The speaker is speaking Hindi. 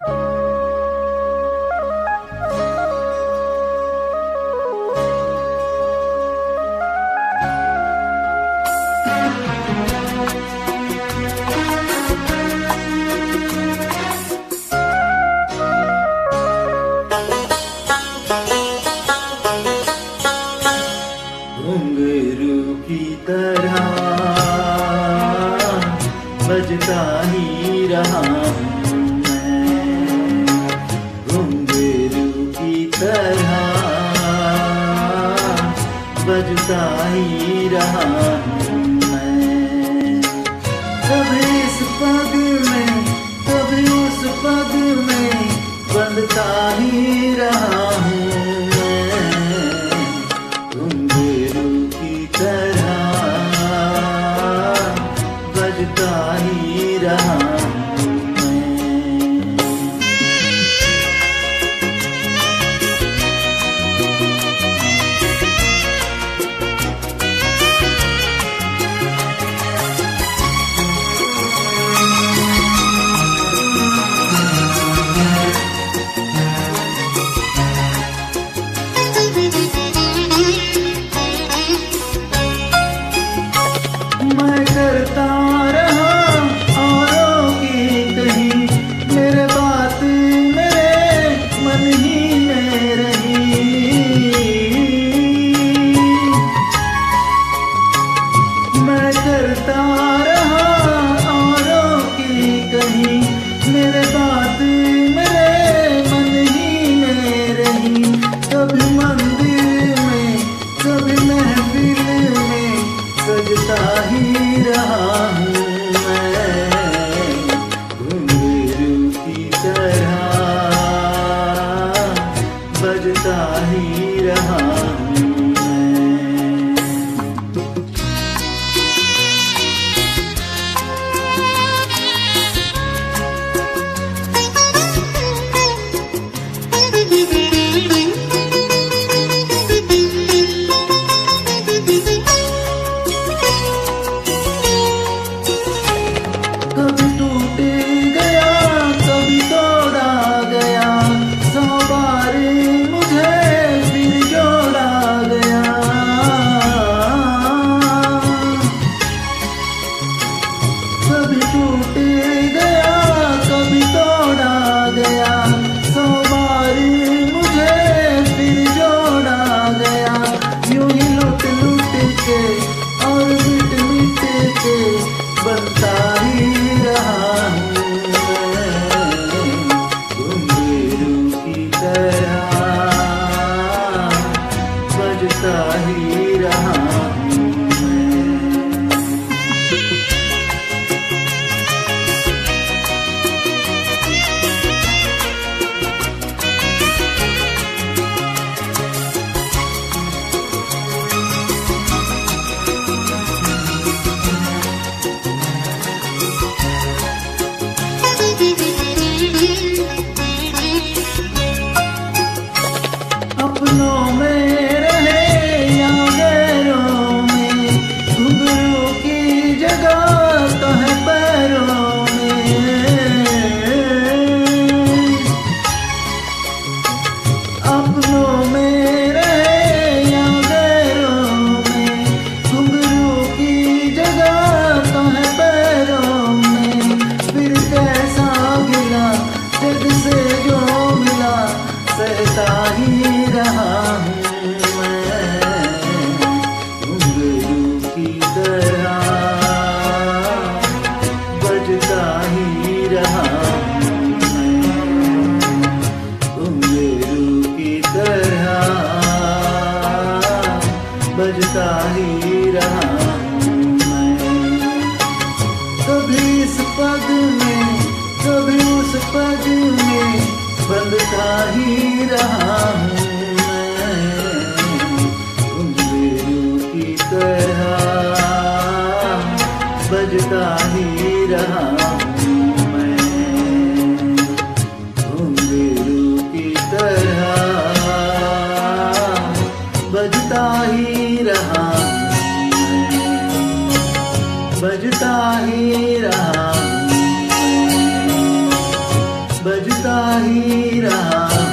घुंघरू की तरह बजता ही रहा हूँ मैं, घुंघरू की तरह बजता ही रहा हूँ मैं। कभी इस पग में कभी उस पग में बंधता ही रहा हूँ मैं, घुंघरू की तरह बजता ही रहा हूँ मैं। मैं करता रहा औरों की कहीं, मेरे बात मेरे मन ही में रही। मैं करता रहा औरों की कहीं, मेरे बात मेरे मन ही में रही। कभी मंदिर में कभी महफिल में सजता ही रहा हूँ मैं, घुंघरू की तरह बजता ही रहा हूँ मैं। कभी टूट गया कभी तोड़ा गया, 100 बार मुझे फिर जोड़ा गया। कभी टूट गया कभी तोड़ा गया, 100 बार मुझे फिर जोड़ा गया। यूं ही लुट लुट के और मिट मिट के बनता ही रहा हूँ मैं, घुंघरू की तरह बजता ही रहा हूँ मैं। अपनों में रहे या गैरों में, घुंघरू की जगह तो है पैरों में। अपनों में रहे या गैरों में, घुंघरू की जगह तो है पैरों में। फिर कैसा गिला जग से जो मिला, सहता ही रहा हूँ मैं, घुंघरू की तरह बजता ही रहा हूँ मैं, घुंघरू की तरह बजता ही रहा हूँ मैं। कभी इस पग में कभी उस पग में बंधता ही रहा हूँ मैं, घुंघरू की तरह बजता ही रहा हूँ मैं, घुंघरू की तरह बजता ही रहा हूँ मैं, बजता ही रहा हूँ मैं, बजता ही रहा